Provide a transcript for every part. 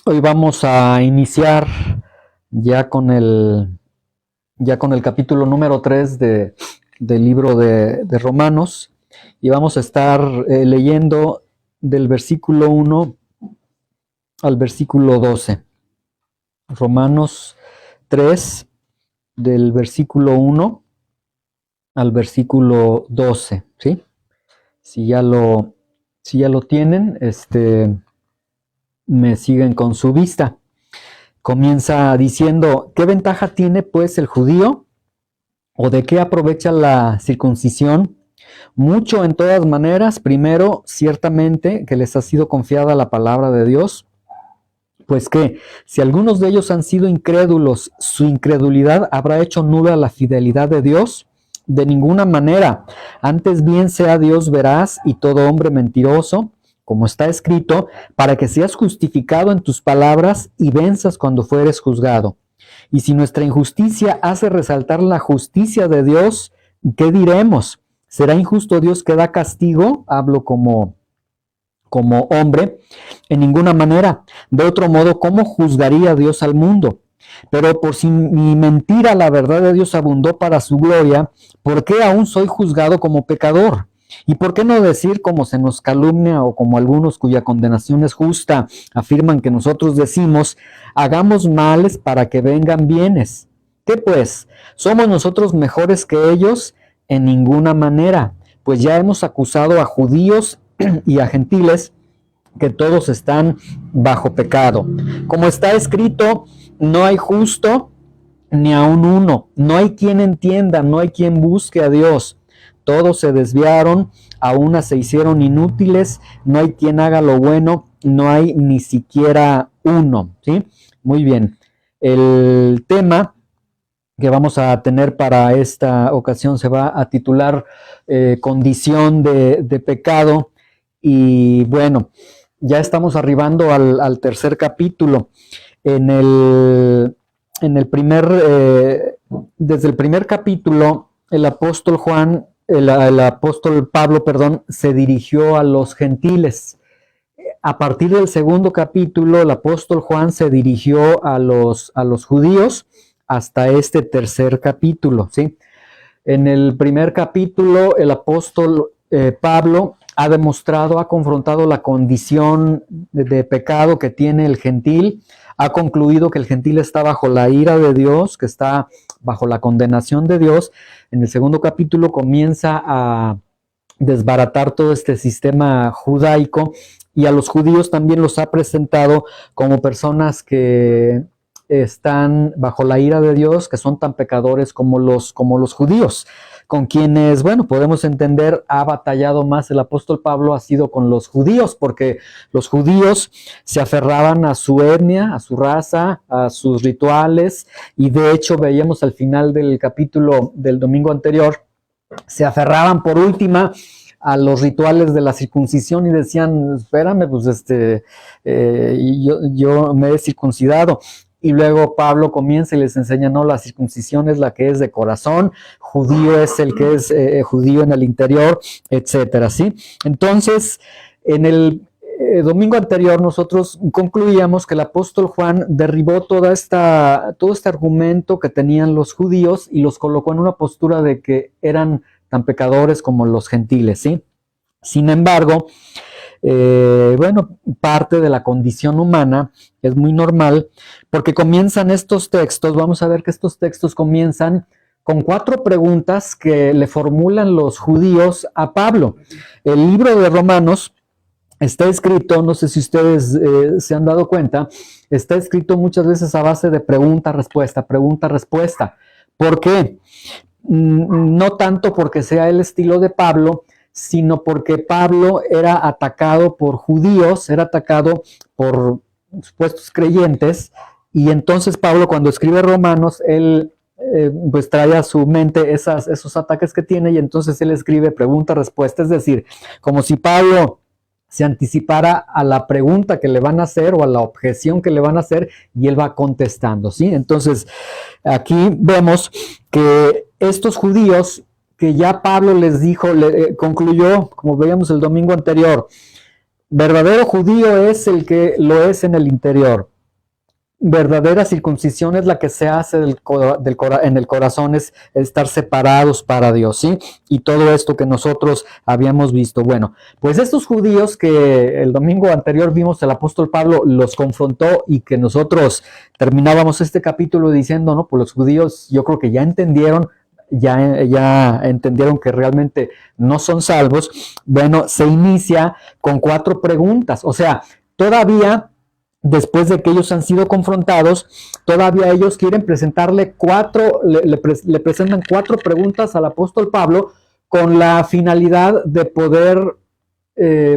Hoy vamos a iniciar ya con el, ya con el capítulo número 3 del libro de Romanos, y vamos a estar leyendo del versículo 1 al versículo 12. Romanos 3, del versículo 1 al versículo 12, ¿sí? Si ya lo tienen, me siguen con su vista. Comienza diciendo: ¿qué ventaja tiene pues el judío? ¿O de qué aprovecha la circuncisión? Mucho en todas maneras. Primero, ciertamente que les ha sido confiada la palabra de Dios, pues que si algunos de ellos han sido incrédulos, su incredulidad habrá hecho nula la fidelidad de Dios. De ninguna manera. Antes bien sea Dios veraz y todo hombre mentiroso, como está escrito, para que seas justificado en tus palabras y venzas cuando fueres juzgado. Y si nuestra injusticia hace resaltar la justicia de Dios, ¿qué diremos? ¿Será injusto Dios que da castigo? Hablo como hombre. En ninguna manera. De otro modo, ¿cómo juzgaría Dios al mundo? Pero por si mi mentira la verdad de Dios abundó para su gloria, ¿por qué aún soy juzgado como pecador? ¿Y por qué no decir, como se nos calumnia o como algunos cuya condenación es justa afirman que nosotros decimos, hagamos males para que vengan bienes? ¿Qué pues? ¿Somos nosotros mejores que ellos? En ninguna manera, pues ya hemos acusado a judíos y a gentiles que todos están bajo pecado. Como está escrito, no hay justo ni aun uno, no hay quien entienda, no hay quien busque a Dios. Todos se desviaron, a una se hicieron inútiles, no hay quien haga lo bueno, no hay ni siquiera uno, ¿sí? Muy bien. El tema que vamos a tener para esta ocasión se va a titular Condición de pecado. Y bueno, ya estamos arribando al tercer capítulo. Desde el primer capítulo, el apóstol Pablo, se dirigió a los gentiles. A partir del segundo capítulo, el apóstol Juan se dirigió a los judíos hasta este tercer capítulo, ¿sí? En el primer capítulo, el apóstol Pablo ha demostrado, ha confrontado la condición de pecado que tiene el gentil, ha concluido que el gentil está bajo la ira de Dios, que está bajo la condenación de Dios. En el segundo capítulo comienza a desbaratar todo este sistema judaico, y a los judíos también los ha presentado como personas que están bajo la ira de Dios, que son tan pecadores como los judíos, con quienes, bueno, podemos entender, ha batallado más el apóstol Pablo, ha sido con los judíos, porque los judíos se aferraban a su etnia, a su raza, a sus rituales, y de hecho veíamos al final del capítulo del domingo anterior, se aferraban por última a los rituales de la circuncisión y decían, espérame, pues yo me he circuncidado. Y luego Pablo comienza y les enseña, no, la circuncisión es la que es de corazón, judío es el que es judío en el interior, etcétera, ¿sí? Entonces, en el domingo anterior nosotros concluíamos que el apóstol Juan derribó todo este argumento que tenían los judíos y los colocó en una postura de que eran tan pecadores como los gentiles, ¿sí? Sin embargo, bueno, parte de la condición humana es muy normal, porque comienzan estos textos, vamos a ver que estos textos comienzan con 4 preguntas que le formulan los judíos a Pablo. El libro de Romanos está escrito, no sé si ustedes se han dado cuenta, está escrito muchas veces a base de pregunta-respuesta, pregunta-respuesta. ¿Por qué? No tanto porque sea el estilo de Pablo, sino porque Pablo era atacado por judíos, era atacado por supuestos creyentes, y entonces Pablo, cuando escribe Romanos, él pues trae a su mente esos ataques que tiene, y entonces él escribe pregunta-respuesta, es decir, como si Pablo se anticipara a la pregunta que le van a hacer o a la objeción que le van a hacer, y él va contestando, ¿sí? Entonces, aquí vemos que estos judíos, que ya Pablo les dijo, concluyó, como veíamos el domingo anterior, verdadero judío es el que lo es en el interior, verdadera circuncisión es la que se hace en el corazón, es estar separados para Dios, ¿sí? Y todo esto que nosotros habíamos visto. Bueno, pues estos judíos que el domingo anterior vimos, el apóstol Pablo los confrontó y que nosotros terminábamos este capítulo diciendo, no, pues los judíos yo creo que ya entendieron, ya entendieron que realmente no son salvos. Bueno, se inicia con 4 preguntas, o sea, todavía después de que ellos han sido confrontados, todavía ellos quieren presentarle le presentan 4 preguntas al apóstol Pablo con la finalidad de poder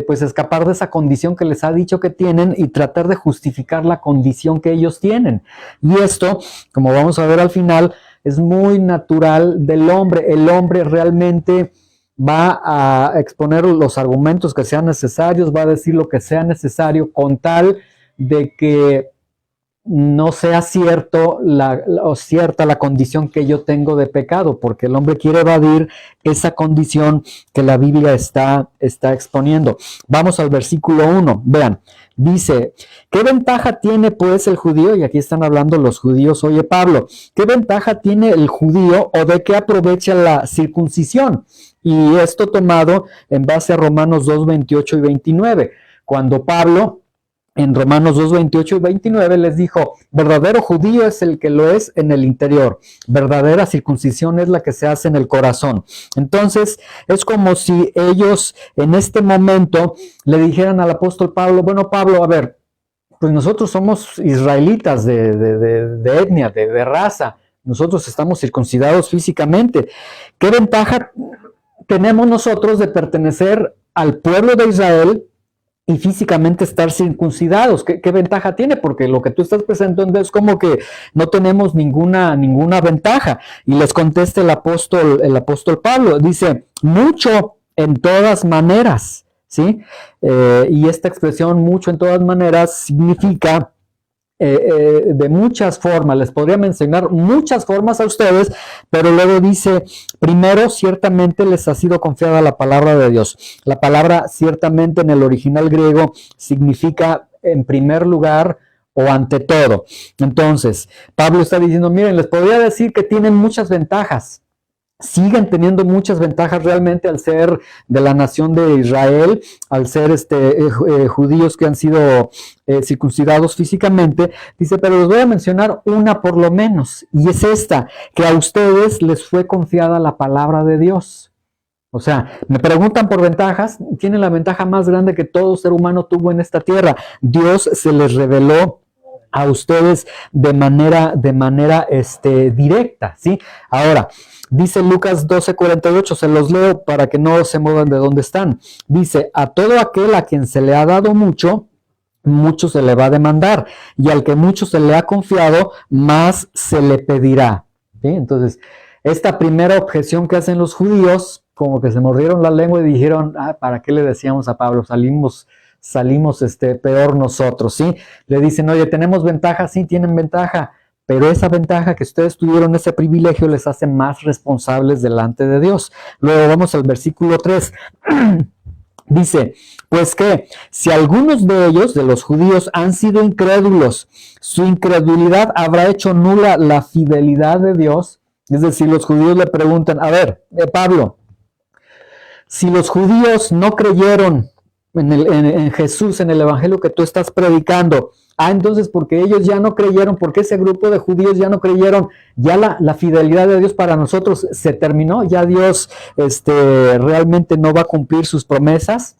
pues escapar de esa condición que les ha dicho que tienen y tratar de justificar la condición que ellos tienen. Y esto, como vamos a ver al final, es muy natural del hombre. El hombre realmente va a exponer los argumentos que sean necesarios, va a decir lo que sea necesario con tal de que no sea cierta la condición que yo tengo de pecado, porque el hombre quiere evadir esa condición que la Biblia está exponiendo. Vamos al versículo 1, vean, dice, ¿qué ventaja tiene pues el judío? Y aquí están hablando los judíos, oye Pablo, ¿qué ventaja tiene el judío o de qué aprovecha la circuncisión? Y esto tomado en base a Romanos 2, 28 y 29, cuando Pablo en Romanos 2, 28 y 29 les dijo, verdadero judío es el que lo es en el interior, verdadera circuncisión es la que se hace en el corazón. Entonces, es como si ellos en este momento le dijeran al apóstol Pablo, bueno Pablo, a ver, pues nosotros somos israelitas de etnia, de raza, nosotros estamos circuncidados físicamente. ¿Qué ventaja tenemos nosotros de pertenecer al pueblo de Israel y físicamente estar circuncidados? ¿Qué ventaja tiene? Porque lo que tú estás presentando es como que no tenemos ninguna ventaja. Y les contesta el apóstol Pablo, dice, mucho en todas maneras, ¿sí? Y esta expresión, mucho en todas maneras, significa de muchas formas. Les podría mencionar muchas formas a ustedes, pero luego dice, primero, ciertamente les ha sido confiada la palabra de Dios. La palabra ciertamente en el original griego significa en primer lugar o ante todo. Entonces, Pablo está diciendo, miren, les podría decir que tienen muchas ventajas. Siguen teniendo muchas ventajas realmente al ser de la nación de Israel, al ser judíos que han sido circuncidados físicamente. Dice, pero les voy a mencionar una por lo menos, y es esta, que a ustedes les fue confiada la palabra de Dios. O sea, me preguntan por ventajas, tienen la ventaja más grande que todo ser humano tuvo en esta tierra. Dios se les reveló a ustedes de manera directa, ¿sí? Ahora, dice Lucas 12:48, se los leo para que no se muevan de donde están. Dice, a todo aquel a quien se le ha dado mucho, mucho se le va a demandar, y al que mucho se le ha confiado, más se le pedirá, ¿sí? Entonces, esta primera objeción que hacen los judíos, como que se mordieron la lengua y dijeron, ¿para qué le decíamos a Pablo? Salimos peor nosotros, ¿sí? Le dicen, oye, tenemos ventaja, sí, tienen ventaja, pero esa ventaja que ustedes tuvieron, ese privilegio, les hace más responsables delante de Dios. Luego vamos al versículo 3. Dice, pues que si algunos de ellos, de los judíos, han sido incrédulos, su incredulidad habrá hecho nula la fidelidad de Dios. Es decir, los judíos le preguntan, a ver, Pablo, si los judíos no creyeron en Jesús, en el evangelio que tú estás predicando, entonces porque ellos ya no creyeron, porque ese grupo de judíos ya no creyeron, ya la fidelidad de Dios para nosotros se terminó, ya Dios realmente no va a cumplir sus promesas.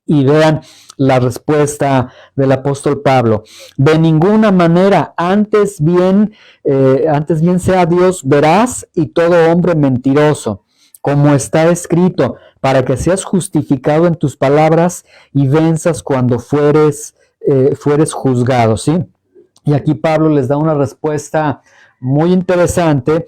Y vean la respuesta del apóstol Pablo, de ninguna manera, antes bien sea Dios veraz y todo hombre mentiroso, como está escrito, para que seas justificado en tus palabras y venzas cuando fueres juzgado, ¿sí? Y aquí Pablo les da una respuesta muy interesante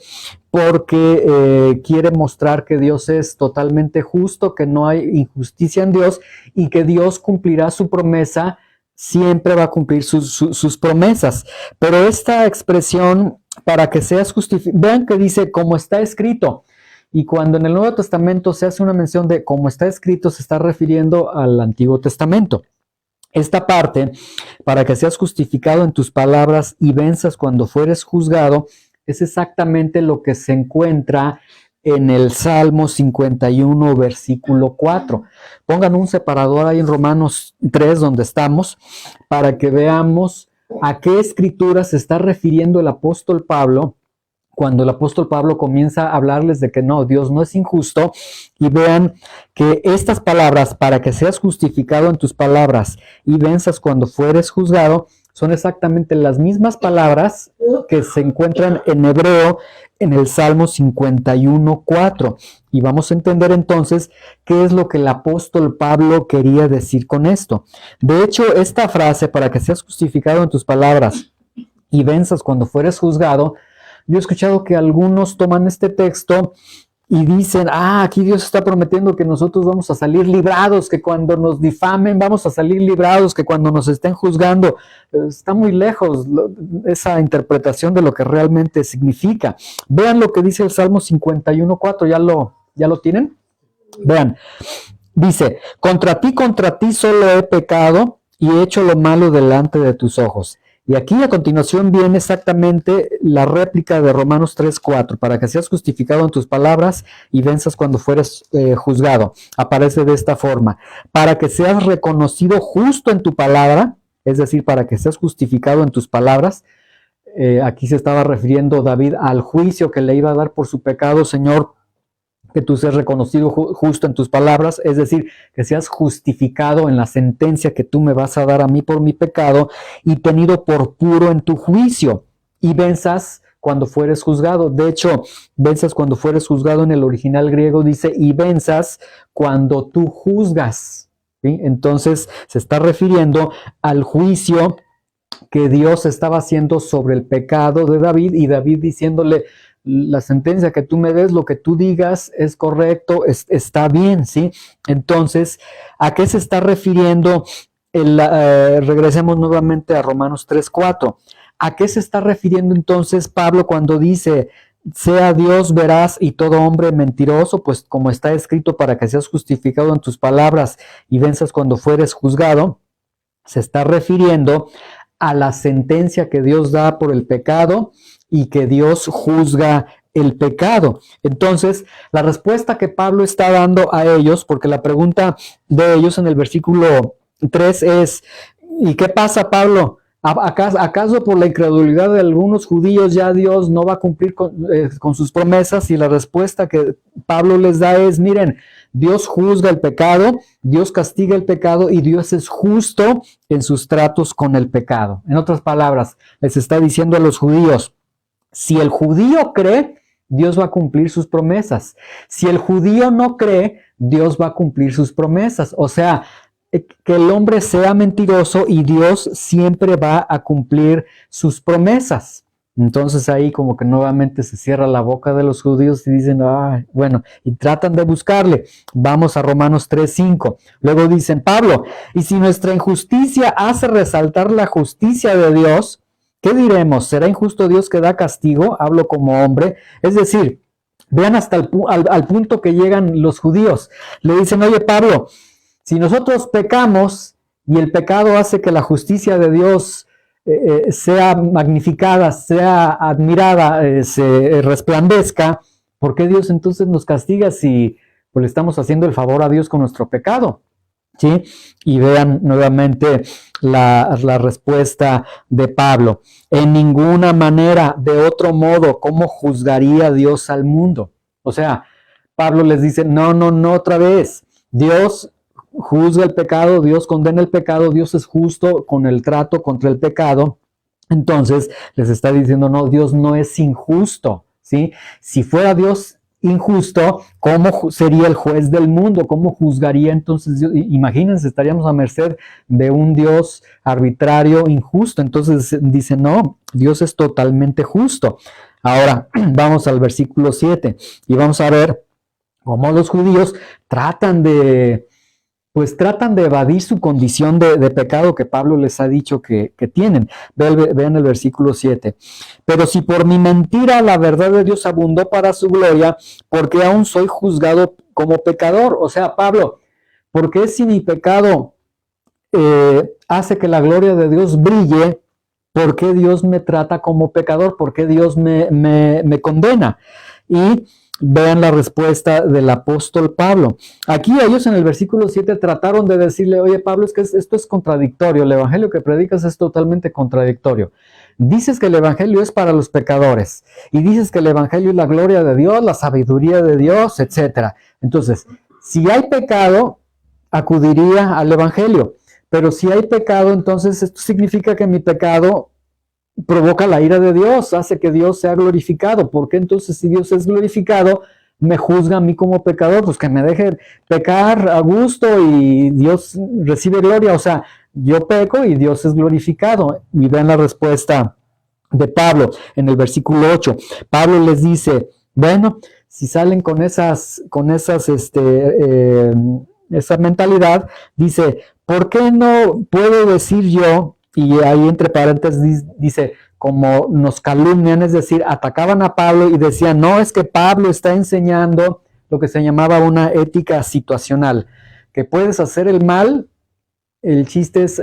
porque quiere mostrar que Dios es totalmente justo, que no hay injusticia en Dios y que Dios cumplirá su promesa, siempre va a cumplir sus promesas. Pero esta expresión, para que seas justificado, vean que dice, como está escrito. Y cuando en el Nuevo Testamento se hace una mención de como está escrito, se está refiriendo al Antiguo Testamento. Esta parte, para que seas justificado en tus palabras y venzas cuando fueres juzgado, es exactamente lo que se encuentra en el Salmo 51, versículo 4. Pongan un separador ahí en Romanos 3, donde estamos, para que veamos a qué escritura se está refiriendo el apóstol Pablo cuando el apóstol Pablo comienza a hablarles de que no, Dios no es injusto, y vean que estas palabras, para que seas justificado en tus palabras y venzas cuando fueres juzgado, son exactamente las mismas palabras que se encuentran en hebreo en el Salmo 51:4. Y vamos a entender entonces qué es lo que el apóstol Pablo quería decir con esto. De hecho, esta frase, para que seas justificado en tus palabras y venzas cuando fueres juzgado, yo he escuchado que algunos toman este texto y dicen, aquí Dios está prometiendo que nosotros vamos a salir librados, que cuando nos difamen vamos a salir librados, que cuando nos estén juzgando. Está muy lejos esa interpretación de lo que realmente significa. Vean lo que dice el Salmo 51:4, ¿ya lo tienen? Vean, dice, contra ti solo he pecado y he hecho lo malo delante de tus ojos. Y aquí a continuación viene exactamente la réplica de Romanos 3:4, para que seas justificado en tus palabras y venzas cuando fueres juzgado. Aparece de esta forma, para que seas reconocido justo en tu palabra, es decir, para que seas justificado en tus palabras. Aquí se estaba refiriendo David al juicio que le iba a dar por su pecado. Señor, que tú seas reconocido justo en tus palabras, es decir, que seas justificado en la sentencia que tú me vas a dar a mí por mi pecado, y tenido por puro en tu juicio, y venzas cuando fueres juzgado. De hecho, venzas cuando fueres juzgado en el original griego dice, y venzas cuando tú juzgas, ¿sí? Entonces se está refiriendo al juicio que Dios estaba haciendo sobre el pecado de David, y David diciéndole, la sentencia que tú me des, lo que tú digas es correcto, está bien, ¿sí? Entonces, ¿a qué se está refiriendo? Regresemos nuevamente a Romanos 3:4. ¿A qué se está refiriendo entonces Pablo cuando dice, sea Dios veraz y todo hombre mentiroso? Pues como está escrito, para que seas justificado en tus palabras y venzas cuando fueres juzgado, se está refiriendo a la sentencia que Dios da por el pecado y que Dios juzga el pecado. Entonces, la respuesta que Pablo está dando a ellos, porque la pregunta de ellos en el versículo 3 es, ¿y qué pasa, Pablo? ¿Acaso por la incredulidad de algunos judíos ya Dios no va a cumplir con sus promesas? Y la respuesta que Pablo les da es, miren, Dios juzga el pecado, Dios castiga el pecado y Dios es justo en sus tratos con el pecado. En otras palabras, les está diciendo a los judíos, si el judío cree, Dios va a cumplir sus promesas. Si el judío no cree, Dios va a cumplir sus promesas. O sea, que el hombre sea mentiroso y Dios siempre va a cumplir sus promesas. Entonces ahí como que nuevamente se cierra la boca de los judíos y dicen, bueno, y tratan de buscarle. Vamos a Romanos 3:5. Luego dicen, Pablo, y si nuestra injusticia hace resaltar la justicia de Dios, ¿qué diremos? ¿Será injusto Dios que da castigo? Hablo como hombre. Es decir, vean hasta al punto que llegan los judíos. Le dicen, oye Pablo, si nosotros pecamos y el pecado hace que la justicia de Dios sea magnificada, sea admirada, se resplandezca, ¿por qué Dios entonces nos castiga si pues, le estamos haciendo el favor a Dios con nuestro pecado? ¿Sí? Y vean nuevamente la respuesta de Pablo. En ninguna manera, de otro modo, ¿cómo juzgaría Dios al mundo? O sea, Pablo les dice, no, otra vez. Dios juzga el pecado, Dios condena el pecado, Dios es justo con el trato contra el pecado. Entonces les está diciendo, no, Dios no es injusto, ¿sí? Si fuera Dios injusto, ¿cómo sería el juez del mundo? ¿Cómo juzgaría entonces Dios? Imagínense, estaríamos a merced de un Dios arbitrario, injusto. Entonces dice, no, Dios es totalmente justo. Ahora, vamos al versículo 7 y vamos a ver cómo los judíos tratan de evadir su condición de pecado que Pablo les ha dicho que tienen. Vean el versículo 7. Pero si por mi mentira la verdad de Dios abundó para su gloria, ¿por qué aún soy juzgado como pecador? O sea, Pablo, ¿por qué si mi pecado hace que la gloria de Dios brille, ¿por qué Dios me trata como pecador? ¿Por qué Dios me condena? Y vean la respuesta del apóstol Pablo. Aquí ellos en el versículo 7 trataron de decirle, oye Pablo, es que esto es contradictorio, el evangelio que predicas es totalmente contradictorio. Dices que el evangelio es para los pecadores y dices que el evangelio es la gloria de Dios, la sabiduría de Dios, etc. Entonces, si hay pecado, acudiría al evangelio. Pero si hay pecado, entonces esto significa que mi pecado provoca la ira de Dios, hace que Dios sea glorificado. ¿Por qué entonces si Dios es glorificado, me juzga a mí como pecador? Pues que me deje pecar a gusto y Dios recibe gloria. O sea, yo peco y Dios es glorificado. Y vean la respuesta de Pablo en el versículo 8. Pablo les dice, bueno, si salen con esa mentalidad, dice, ¿por qué no puedo decir yo? Y ahí entre paréntesis dice, como nos calumnian, es decir, atacaban a Pablo y decían, no, es que Pablo está enseñando lo que se llamaba una ética situacional, que puedes hacer el mal, el chiste es,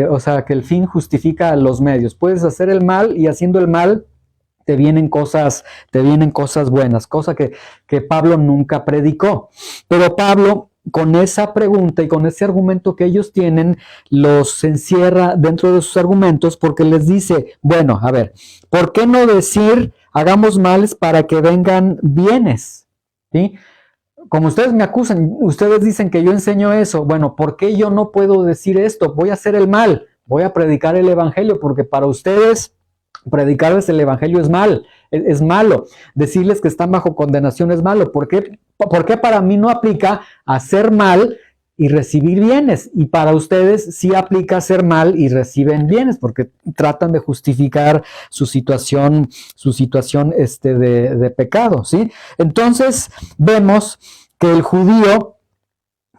o sea, que el fin justifica los medios, puedes hacer el mal y haciendo el mal te vienen cosas buenas, cosa que Pablo nunca predicó. Pero Pablo, con esa pregunta y con ese argumento que ellos tienen, los encierra dentro de sus argumentos porque les dice, bueno, a ver, ¿por qué no decir hagamos males para que vengan bienes? ¿Sí? Como ustedes me acusan, ustedes dicen que yo enseño eso, bueno, ¿por qué yo no puedo decir esto? Voy a hacer el mal, voy a predicar el evangelio, porque para ustedes predicarles el evangelio es malo. Decirles que están bajo condenación es malo. ¿Por qué para mí no aplica hacer mal y recibir bienes? Y para ustedes sí aplica hacer mal y reciben bienes, porque tratan de justificar su situación de pecado, ¿sí? Entonces vemos que el judío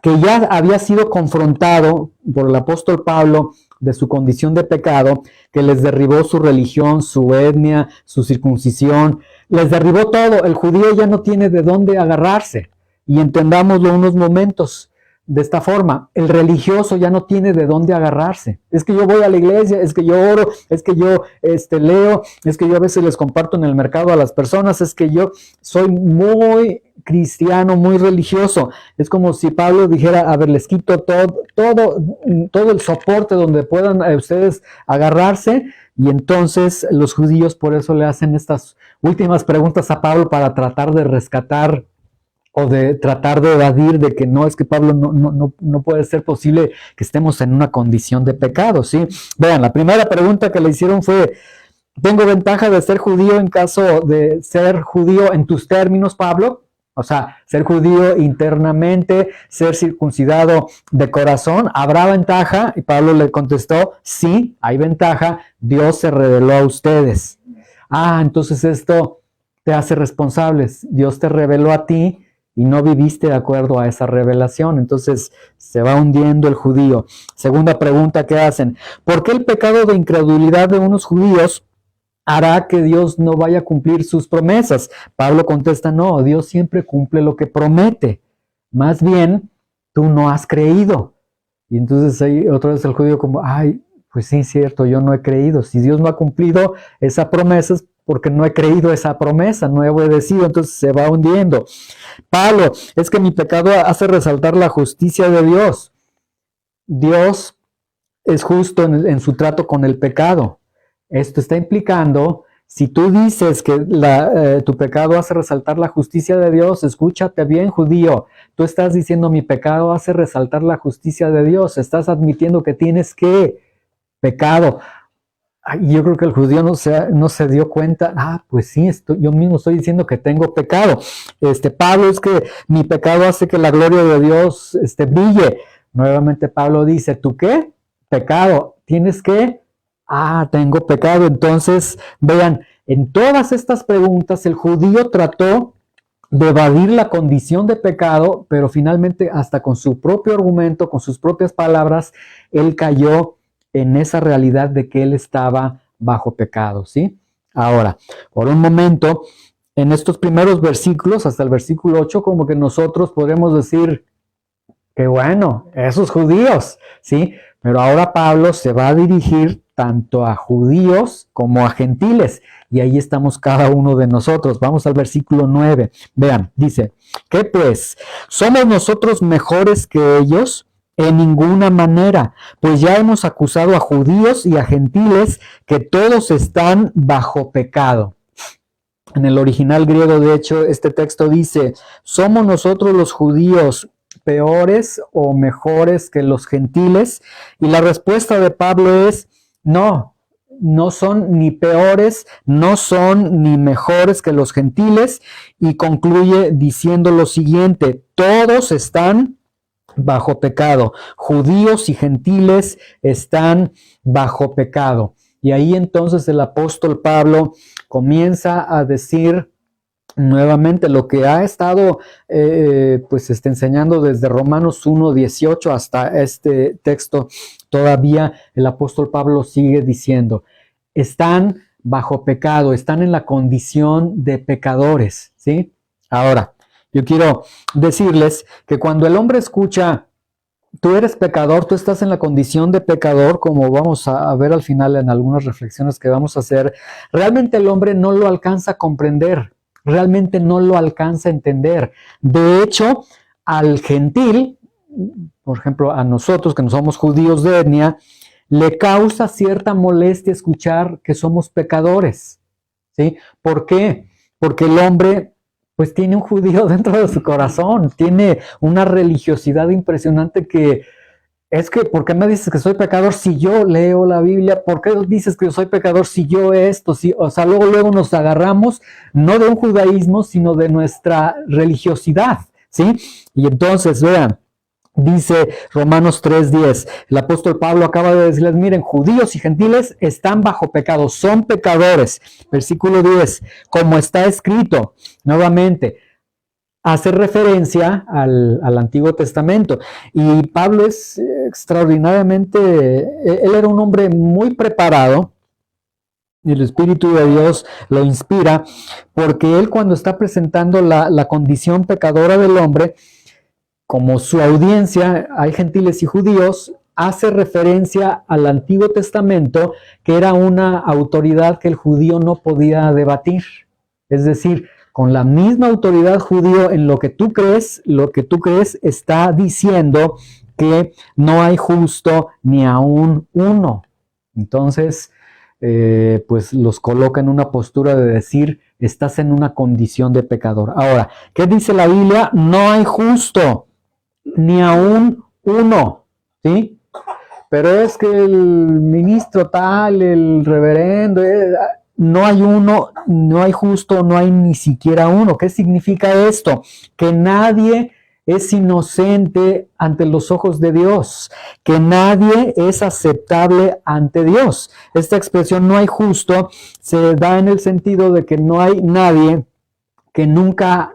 que ya había sido confrontado por el apóstol Pablo de su condición de pecado, que les derribó su religión, su etnia, su circuncisión, les derribó todo. El judío ya no tiene de dónde agarrarse. Y entendámoslo unos momentos de esta forma. El religioso ya no tiene de dónde agarrarse. Es que yo voy a la iglesia, es que yo oro, es que yo leo, es que yo a veces les comparto en el mercado a las personas, es que yo soy muy cristiano, muy religioso. Es como si Pablo dijera, a ver, les quito todo el soporte donde puedan ustedes agarrarse, y entonces los judíos por eso le hacen estas últimas preguntas a Pablo para tratar de rescatar o de tratar de evadir de que no, es que Pablo no puede ser posible que estemos en una condición de pecado, ¿sí? Vean, la primera pregunta que le hicieron fue, ¿tengo ventaja de ser judío en caso de ser judío en tus términos, Pablo? O sea, ser judío internamente, ser circuncidado de corazón, ¿habrá ventaja? Y Pablo le contestó, sí, hay ventaja, Dios se reveló a ustedes. Ah, entonces esto te hace responsables, Dios te reveló a ti y no viviste de acuerdo a esa revelación, entonces se va hundiendo el judío. Segunda pregunta que hacen, ¿por qué el pecado de incredulidad de unos judíos hará que Dios no vaya a cumplir sus promesas? Pablo contesta, no, Dios siempre cumple lo que promete. Más bien, tú no has creído. Y entonces ahí otra vez el judío como, ay, pues sí, cierto, yo no he creído. Si Dios no ha cumplido esa promesa es porque no he creído esa promesa, no he obedecido, entonces se va hundiendo. Pablo, es que mi pecado hace resaltar la justicia de Dios. Dios es justo en su trato con el pecado. Esto está implicando, si tú dices que tu pecado hace resaltar la justicia de Dios, escúchate bien, judío. Tú estás diciendo mi pecado hace resaltar la justicia de Dios. Estás admitiendo que tienes pecado. Y yo creo que el judío no se dio cuenta. Pues sí, yo mismo estoy diciendo que tengo pecado. Pablo, es que mi pecado hace que la gloria de Dios brille. Nuevamente Pablo dice, ¿tú qué? Pecado. ¿Tienes qué? Tengo pecado. Entonces, vean, en todas estas preguntas el judío trató de evadir la condición de pecado, pero finalmente hasta con su propio argumento, con sus propias palabras, él cayó en esa realidad de que él estaba bajo pecado, ¿sí? Ahora, por un momento, en estos primeros versículos, hasta el versículo 8, como que nosotros podemos decir que bueno, esos judíos, ¿sí? Pero ahora Pablo se va a dirigir tanto a judíos como a gentiles. Y ahí estamos cada uno de nosotros. Vamos al versículo 9. Vean, dice, ¿qué pues? ¿Somos nosotros mejores que ellos? En ninguna manera, pues ya hemos acusado a judíos y a gentiles que todos están bajo pecado. En el original griego, de hecho, este texto dice, ¿somos nosotros los judíos peores o mejores que los gentiles? Y la respuesta de Pablo es, no, no son ni peores, no son ni mejores que los gentiles, y concluye diciendo lo siguiente, todos están bajo pecado, judíos y gentiles están bajo pecado. Y ahí entonces el apóstol Pablo comienza a decir nuevamente lo que ha estado enseñando desde Romanos 1:18 hasta este texto. Todavía el apóstol Pablo sigue diciendo, están bajo pecado, están en la condición de pecadores, ¿sí? Ahora, yo quiero decirles que cuando el hombre escucha, tú eres pecador, tú estás en la condición de pecador, como vamos a ver al final en algunas reflexiones que vamos a hacer, realmente el hombre no lo alcanza a comprender, realmente no lo alcanza a entender. De hecho, al gentil, por ejemplo, a nosotros que no somos judíos de etnia, le causa cierta molestia escuchar que somos pecadores, ¿sí? ¿Por qué? Porque el hombre pues tiene un judío dentro de su corazón, tiene una religiosidad impresionante que es que, ¿por qué me dices que soy pecador si yo leo la Biblia? ¿Por qué dices que yo soy pecador si yo esto? O sea, luego nos agarramos no de un judaísmo, sino de nuestra religiosidad, ¿sí? Y entonces, vean, dice Romanos 3:10, el apóstol Pablo acaba de decirles, miren, judíos y gentiles están bajo pecado, son pecadores. Versículo 10, como está escrito, nuevamente, hace referencia al Antiguo Testamento. Y Pablo es extraordinariamente, él era un hombre muy preparado, y el Espíritu de Dios lo inspira, porque él cuando está presentando la condición pecadora del hombre, como su audiencia, hay gentiles y judíos, hace referencia al Antiguo Testamento, que era una autoridad que el judío no podía debatir. Es decir, con la misma autoridad judío en lo que tú crees está diciendo que no hay justo ni aún uno. Entonces, pues los coloca en una postura de decir, estás en una condición de pecador. Ahora, ¿qué dice la Biblia? No hay justo ni aún uno, ¿sí? Pero es que el ministro tal, el reverendo, no hay uno, no hay justo, no hay ni siquiera uno. ¿Qué significa esto? Que nadie es inocente ante los ojos de Dios, que nadie es aceptable ante Dios. Esta expresión no hay justo se da en el sentido de que no hay nadie que nunca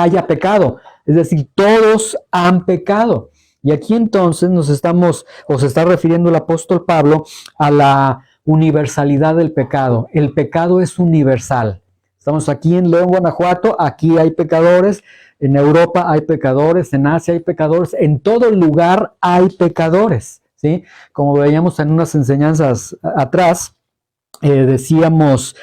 haya pecado. Es decir, todos han pecado. Y aquí entonces se está refiriendo el apóstol Pablo a la universalidad del pecado. El pecado es universal. Estamos aquí en León, Guanajuato, aquí hay pecadores, en Europa hay pecadores, en Asia hay pecadores, en todo lugar hay pecadores, ¿sí? Como veíamos en unas enseñanzas atrás, decíamos,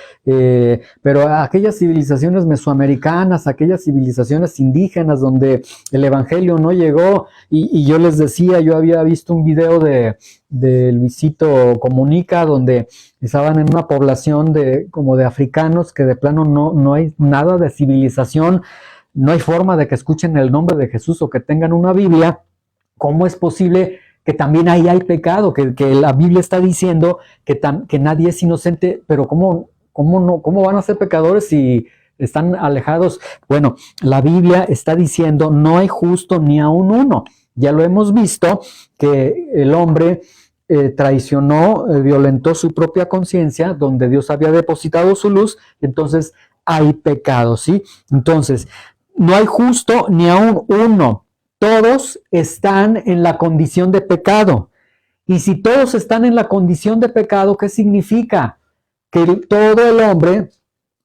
pero aquellas civilizaciones mesoamericanas, aquellas civilizaciones indígenas donde el evangelio no llegó, y yo les decía, yo había visto un video de Luisito Comunica donde estaban en una población como de africanos que de plano no hay nada de civilización, no hay forma de que escuchen el nombre de Jesús o que tengan una Biblia. ¿Cómo es posible que también ahí hay pecado, que la Biblia está diciendo que nadie es inocente, pero ¿cómo van a ser pecadores si están alejados? Bueno, la Biblia está diciendo no hay justo ni aún uno. Ya lo hemos visto que el hombre traicionó, violentó su propia conciencia, donde Dios había depositado su luz, entonces hay pecado, ¿sí? Entonces, no hay justo ni aún uno. Todos están en la condición de pecado. Y si todos están en la condición de pecado, ¿qué significa? Que todo el hombre,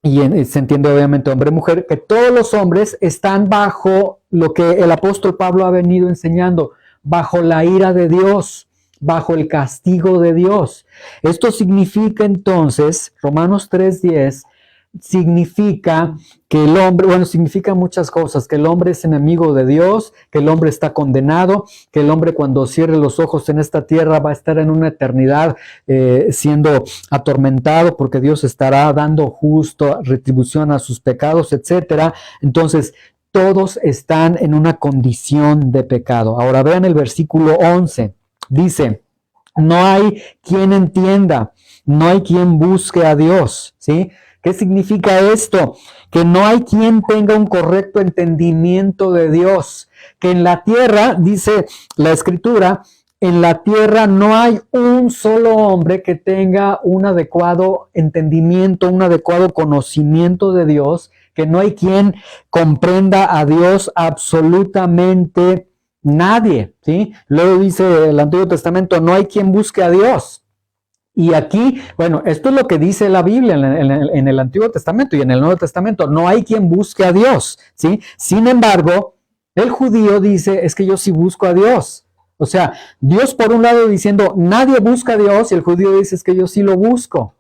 y se entiende obviamente hombre y mujer, que todos los hombres están bajo lo que el apóstol Pablo ha venido enseñando, bajo la ira de Dios, bajo el castigo de Dios. Esto significa entonces, Romanos 3:10, significa que el hombre, bueno, significa muchas cosas, que el hombre es enemigo de Dios, que el hombre está condenado, que el hombre cuando cierre los ojos en esta tierra va a estar en una eternidad siendo atormentado porque Dios estará dando justo retribución a sus pecados, etcétera. Entonces, todos están en una condición de pecado. Ahora vean el versículo 11. Dice, no hay quien entienda, no hay quien busque a Dios, ¿sí? ¿Qué significa esto? Que no hay quien tenga un correcto entendimiento de Dios. Que en la tierra, dice la Escritura, en la tierra no hay un solo hombre que tenga un adecuado entendimiento, un adecuado conocimiento de Dios, que no hay quien comprenda a Dios absolutamente nadie, ¿sí? Luego dice el Antiguo Testamento, no hay quien busque a Dios. Y aquí, bueno, esto es lo que dice la Biblia en el Antiguo Testamento y en el Nuevo Testamento. No hay quien busque a Dios, ¿sí? Sin embargo, el judío dice, es que yo sí busco a Dios. O sea, Dios por un lado diciendo, nadie busca a Dios, y el judío dice, es que yo sí lo busco.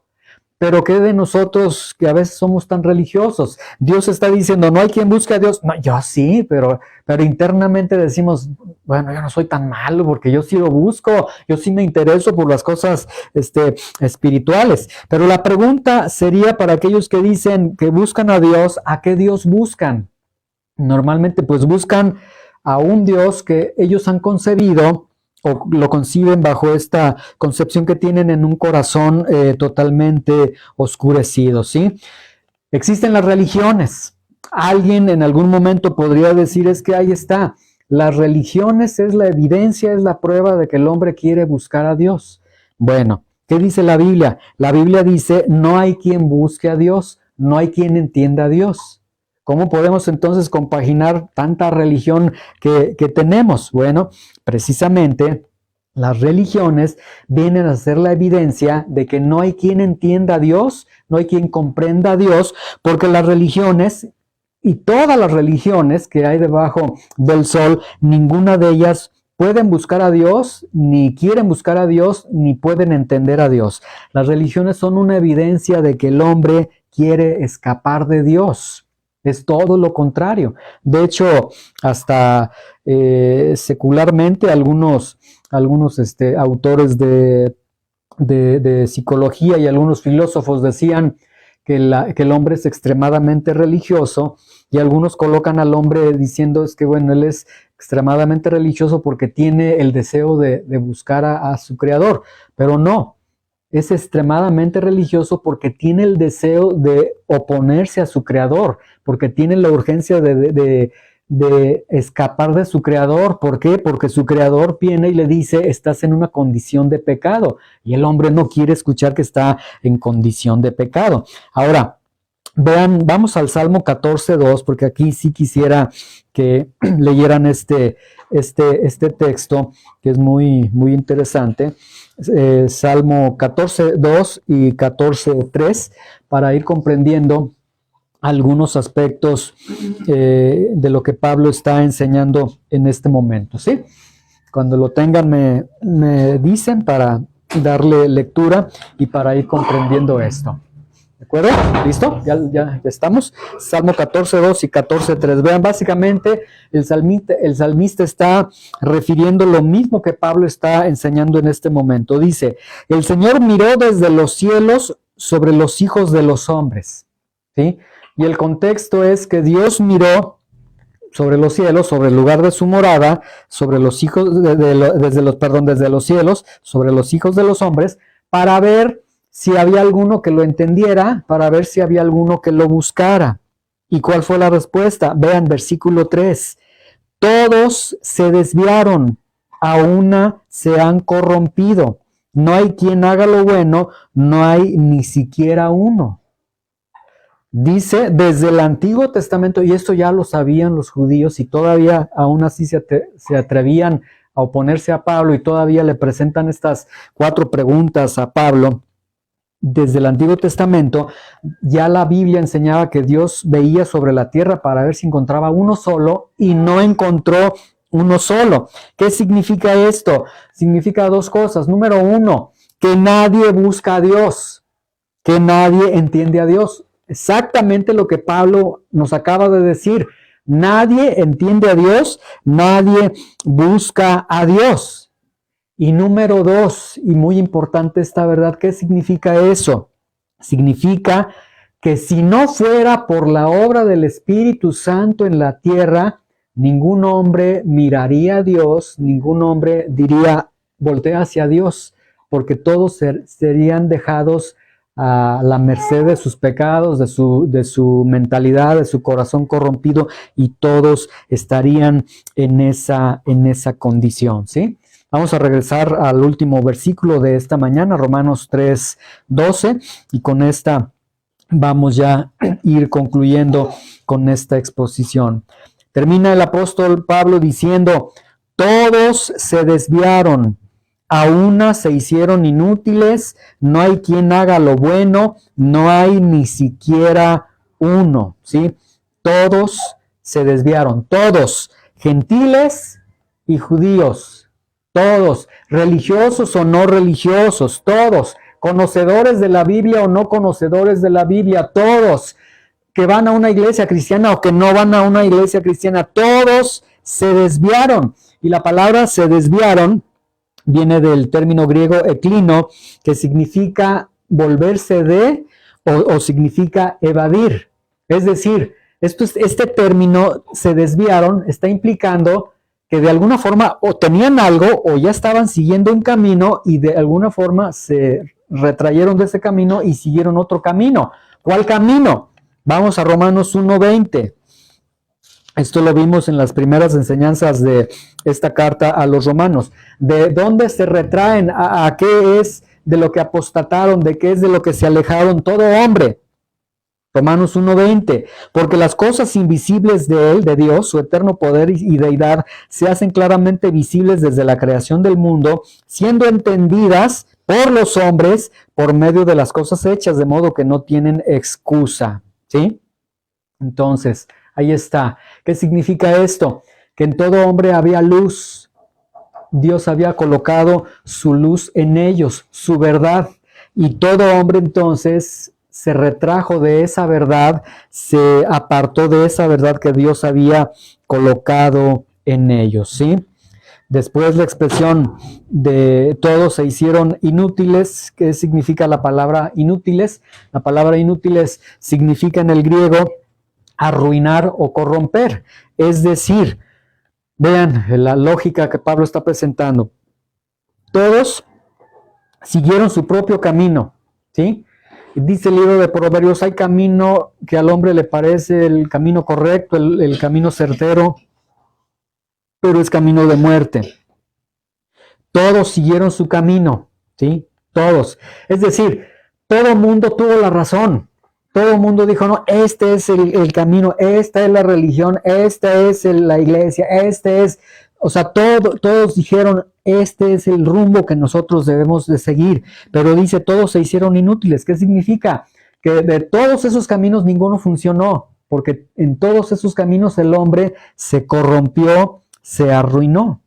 Pero ¿qué de nosotros que a veces somos tan religiosos? Dios está diciendo, no hay quien busque a Dios. No, yo sí, pero internamente decimos, bueno, yo no soy tan malo porque yo sí lo busco, yo sí me intereso por las cosas espirituales. Pero la pregunta sería para aquellos que dicen que buscan a Dios, ¿a qué Dios buscan? Normalmente pues buscan a un Dios que ellos han concebido o lo conciben bajo esta concepción que tienen en un corazón totalmente oscurecido, ¿sí? Existen las religiones. Alguien en algún momento podría decir, es que ahí está. Las religiones es la evidencia, es la prueba de que el hombre quiere buscar a Dios. Bueno, ¿qué dice la Biblia? La Biblia dice, no hay quien busque a Dios, no hay quien entienda a Dios. ¿Cómo podemos entonces compaginar tanta religión que tenemos? Bueno, precisamente las religiones vienen a ser la evidencia de que no hay quien entienda a Dios, no hay quien comprenda a Dios, porque las religiones y todas las religiones que hay debajo del sol, ninguna de ellas pueden buscar a Dios, ni quieren buscar a Dios, ni pueden entender a Dios. Las religiones son una evidencia de que el hombre quiere escapar de Dios. Es todo lo contrario. De hecho, hasta secularmente algunos autores de psicología y algunos filósofos decían que el hombre es extremadamente religioso, y algunos colocan al hombre diciendo es que bueno, él es extremadamente religioso porque tiene el deseo de buscar a su creador, pero no. Es extremadamente religioso porque tiene el deseo de oponerse a su creador, porque tiene la urgencia de escapar de su creador. ¿Por qué? Porque su creador viene y le dice, estás en una condición de pecado, y el hombre no quiere escuchar que está en condición de pecado. Ahora, vean, vamos al Salmo 14:2, porque aquí sí quisiera que leyeran este texto, que es muy, muy interesante. Salmo 14:2 y 14:3, para ir comprendiendo algunos aspectos de lo que Pablo está enseñando en este momento, ¿sí? Cuando lo tengan me dicen para darle lectura y para ir comprendiendo esto. ¿De acuerdo? ¿Listo? Ya estamos. Salmo 14:2 y 14:3. Vean, básicamente el salmista está refiriendo lo mismo que Pablo está enseñando en este momento. Dice, el Señor miró desde los cielos sobre los hijos de los hombres, ¿sí? Y el contexto es que Dios miró sobre los cielos, sobre el lugar de su morada, sobre los hijos, desde los cielos, sobre los hijos de los hombres, para ver si había alguno que lo entendiera, para ver si había alguno que lo buscara. ¿Y cuál fue la respuesta? Vean, versículo 3. Todos se desviaron, a una se han corrompido. No hay quien haga lo bueno, no hay ni siquiera uno. Dice desde el Antiguo Testamento, y esto ya lo sabían los judíos, y todavía aún así se atrevían a oponerse a Pablo, y todavía le presentan estas 4 preguntas a Pablo. Desde el Antiguo Testamento, ya la Biblia enseñaba que Dios veía sobre la tierra para ver si encontraba uno solo, y no encontró uno solo. ¿Qué significa esto? Significa dos cosas. Número uno, que nadie busca a Dios, que nadie entiende a Dios. Exactamente lo que Pablo nos acaba de decir. Nadie entiende a Dios, nadie busca a Dios. Y número dos, y muy importante esta verdad, ¿qué significa eso? Significa que si no fuera por la obra del Espíritu Santo en la tierra, ningún hombre miraría a Dios, ningún hombre diría, voltea hacia Dios, porque todos serían dejados a la merced de sus pecados, de su mentalidad, de su corazón corrompido, y todos estarían en esa condición, ¿sí? Vamos a regresar al último versículo de esta mañana, Romanos 3:12, y con esta vamos ya a ir concluyendo con esta exposición. Termina el apóstol Pablo diciendo, todos se desviaron, a una se hicieron inútiles, no hay quien haga lo bueno, no hay ni siquiera uno, ¿sí? Todos se desviaron, todos, gentiles y judíos, todos, religiosos o no religiosos, todos, conocedores de la Biblia o no conocedores de la Biblia, todos, que van a una iglesia cristiana o que no van a una iglesia cristiana, todos se desviaron. Y la palabra se desviaron viene del término griego eklino, que significa volverse de o significa evadir. Es decir, este término se desviaron está implicando que de alguna forma o tenían algo o ya estaban siguiendo un camino y de alguna forma se retrayeron de ese camino y siguieron otro camino. ¿Cuál camino? Vamos a Romanos 1:20. Esto lo vimos en las primeras enseñanzas de esta carta a los romanos. ¿De dónde se retraen? ¿A qué es de lo que apostataron? ¿De qué es de lo que se alejaron todo hombre? Romanos 1:20. Porque las cosas invisibles de Él, de Dios, su eterno poder y deidad, se hacen claramente visibles desde la creación del mundo, siendo entendidas por los hombres por medio de las cosas hechas, de modo que no tienen excusa. ¿Sí? Entonces, ahí está. ¿Qué significa esto? Que en todo hombre había luz. Dios había colocado su luz en ellos, su verdad. Y todo hombre entonces se retrajo de esa verdad, se apartó de esa verdad que Dios había colocado en ellos, ¿sí? Después la expresión de todos se hicieron inútiles. ¿Qué significa la palabra inútiles? La palabra inútiles significa en el griego arruinar o corromper. Es decir, vean la lógica que Pablo está presentando. Todos siguieron su propio camino, ¿sí? Dice el libro de Proverbios, hay camino que al hombre le parece el camino correcto, el camino certero, pero es camino de muerte. Todos siguieron su camino, ¿sí? Todos. Es decir, todo el mundo tuvo la razón. Todo el mundo dijo, no, este es el camino, esta es la religión, esta es la iglesia, o sea, todos dijeron, este es el rumbo que nosotros debemos de seguir. Pero dice, todos se hicieron inútiles. ¿Qué significa? Que de todos esos caminos ninguno funcionó, porque en todos esos caminos el hombre se corrompió, se arruinó,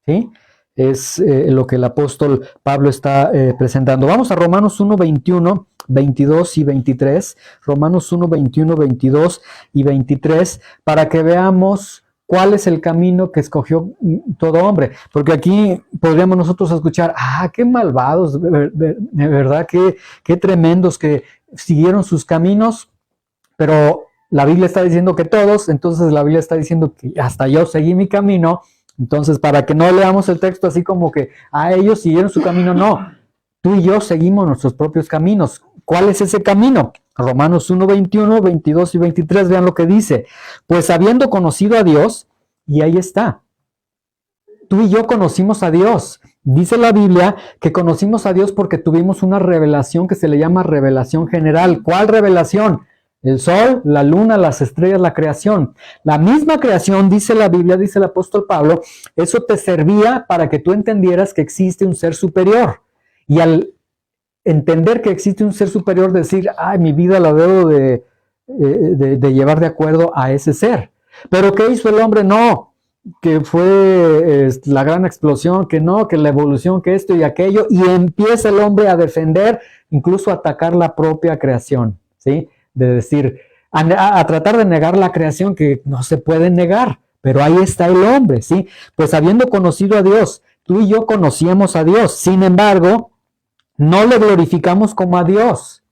¿sí? Es lo que el apóstol Pablo está presentando. Vamos a Romanos 1:21, 22 y 23. Romanos 1:21, 22 y 23, para que veamos cuál es el camino que escogió todo hombre. Porque aquí podríamos nosotros escuchar, qué malvados, de verdad, qué tremendos que siguieron sus caminos, pero la Biblia está diciendo que todos, entonces la Biblia está diciendo que hasta yo seguí mi camino. Entonces, para que no leamos el texto así como que ellos siguieron su camino, no. Tú y yo seguimos nuestros propios caminos. ¿Cuál es ese camino? Romanos 1:21, 22 y 23, vean lo que dice. Pues habiendo conocido a Dios, y ahí está. Tú y yo conocimos a Dios. Dice la Biblia que conocimos a Dios porque tuvimos una revelación que se le llama revelación general. ¿Cuál revelación? El sol, la luna, las estrellas, la creación. La misma creación, dice la Biblia, dice el apóstol Pablo, eso te servía para que tú entendieras que existe un ser superior. Y al entender que existe un ser superior, decir, mi vida la debo de llevar de acuerdo a ese ser. ¿Pero qué hizo el hombre? No. que fue la gran explosión, que no, que la evolución, que esto y aquello, y empieza el hombre a defender, incluso a atacar la propia creación, ¿sí? De decir, a tratar de negar la creación que no se puede negar, pero ahí está el hombre, ¿sí? Pues habiendo conocido a Dios, tú y yo conocíamos a Dios, sin embargo, no le glorificamos como a Dios.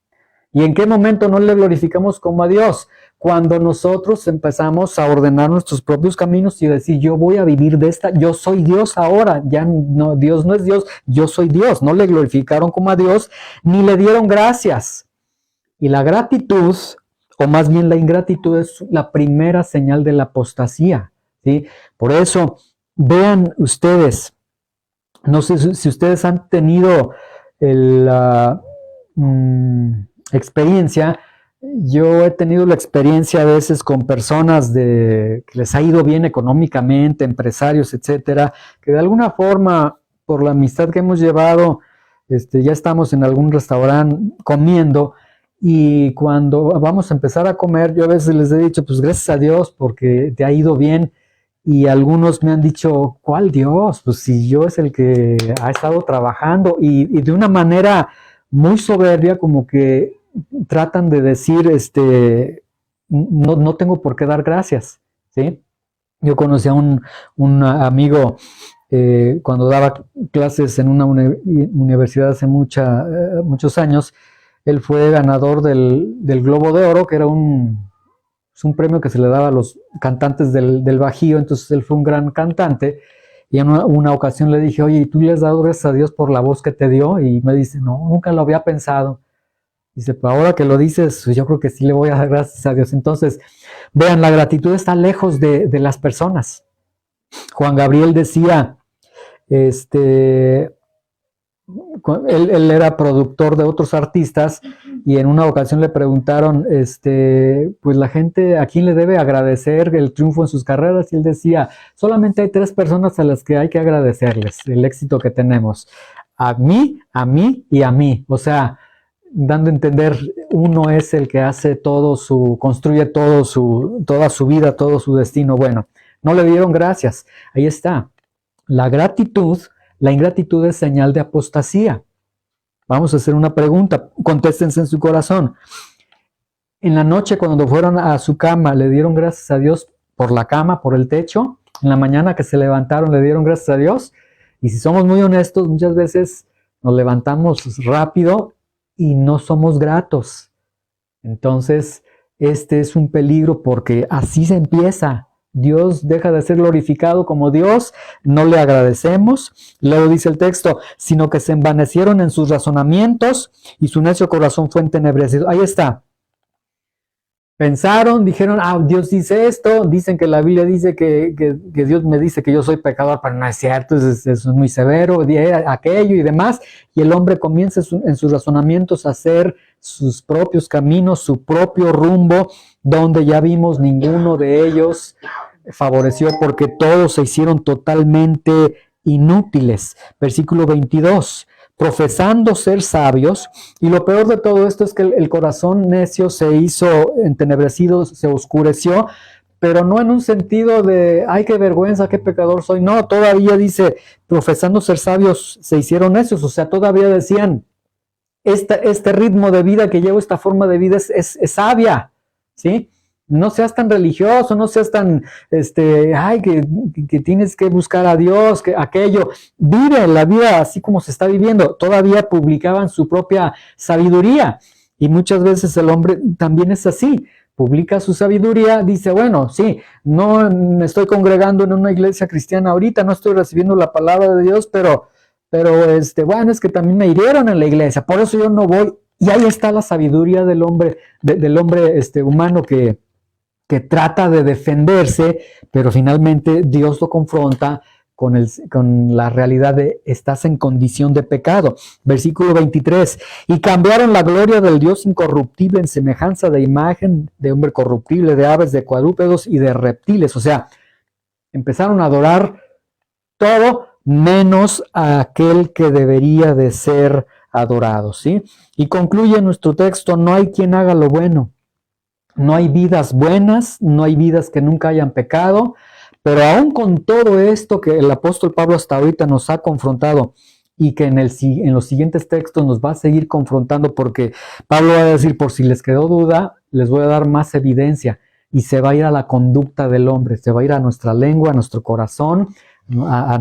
¿Y en qué momento no le glorificamos como a Dios? Cuando nosotros empezamos a ordenar nuestros propios caminos y decir, yo voy a vivir de esta, yo soy Dios ahora, ya no, Dios no es Dios, yo soy Dios. No le glorificaron como a Dios, ni le dieron gracias. Y la gratitud, o más bien la ingratitud, es la primera señal de la apostasía, ¿sí? Por eso, vean ustedes, no sé si ustedes han tenido la experiencia. Yo he tenido la experiencia a veces con personas que les ha ido bien económicamente, empresarios, etcétera, que de alguna forma, por la amistad que hemos llevado, ya estamos en algún restaurante comiendo, y cuando vamos a empezar a comer, yo a veces les he dicho, pues gracias a Dios porque te ha ido bien, y algunos me han dicho, ¿cuál Dios? Pues si yo es el que ha estado trabajando, y de una manera muy soberbia, como que tratan de decir, no tengo por qué dar gracias, ¿sí? Yo conocí a un amigo cuando daba clases en una universidad hace muchos años. Él fue ganador del Globo de Oro, que era un premio que se le daba a los cantantes del Bajío. Entonces él fue un gran cantante, y en una ocasión le dije, oye, ¿y tú le has dado gracias a Dios por la voz que te dio? Y me dice, no, nunca lo había pensado. Dice, pero ahora que lo dices, yo creo que sí le voy a dar gracias a Dios. Entonces, vean, la gratitud está lejos de las personas. Juan Gabriel decía, él era productor de otros artistas, y en una ocasión le preguntaron, pues la gente, ¿a quién le debe agradecer el triunfo en sus carreras? Y él decía, solamente hay 3 personas a las que hay que agradecerles el éxito que tenemos: a mí y a mí. O sea, dando a entender, uno es el que hace construye toda su vida, todo su destino. Bueno, no le dieron gracias. Ahí está. La ingratitud es señal de apostasía. Vamos a hacer una pregunta, contéstense en su corazón. En la noche, cuando fueron a su cama, ¿le dieron gracias a Dios por la cama, por el techo? En la mañana que se levantaron, ¿le dieron gracias a Dios? Y si somos muy honestos, muchas veces nos levantamos rápido y no somos gratos. Entonces, este es un peligro, porque así se empieza. Dios deja de ser glorificado como Dios, no le agradecemos. Luego dice el texto, sino que se envanecieron en sus razonamientos, y su necio corazón fue entenebrecido. Ahí está. Pensaron, dijeron, Dios dice esto, dicen que la Biblia dice que Dios me dice que yo soy pecador, pero no es cierto, eso es muy severo, aquello y demás. Y el hombre comienza en sus razonamientos a hacer sus propios caminos, su propio rumbo, donde ya vimos ninguno de ellos favoreció, porque todos se hicieron totalmente inútiles. Versículo 22. Profesando ser sabios, y lo peor de todo esto es que el corazón necio se hizo entenebrecido, se oscureció, pero no en un sentido de, ay, qué vergüenza, qué pecador soy. No, todavía dice, profesando ser sabios, se hicieron necios. O sea, todavía decían, este ritmo de vida que llevo, esta forma de vida es sabia, ¿sí? No seas tan religioso, no seas tan, que tienes que buscar a Dios, que aquello. Vive la vida así como se está viviendo. Todavía publicaban su propia sabiduría, y muchas veces el hombre también es así. Publica su sabiduría, dice, bueno, sí, no me estoy congregando en una iglesia cristiana ahorita, no estoy recibiendo la palabra de Dios, pero bueno, es que también me hirieron en la iglesia, por eso yo no voy. Y ahí está la sabiduría del hombre, humano, que trata de defenderse, pero finalmente Dios lo confronta con la realidad de estás en condición de pecado. Versículo 23, y cambiaron la gloria del Dios incorruptible en semejanza de imagen de hombre corruptible, de aves, de cuadrúpedos y de reptiles. O sea, empezaron a adorar todo menos a aquel que debería de ser adorado, ¿sí? Y concluye nuestro texto, no hay quien haga lo bueno. No hay vidas buenas, no hay vidas que nunca hayan pecado, Pero aún con todo esto que el apóstol Pablo hasta ahorita nos ha confrontado y que en los siguientes textos nos va a seguir confrontando, porque Pablo va a decir, por si les quedó duda, les voy a dar más evidencia, y se va a ir a la conducta del hombre, se va a ir a nuestra lengua, a nuestro corazón, a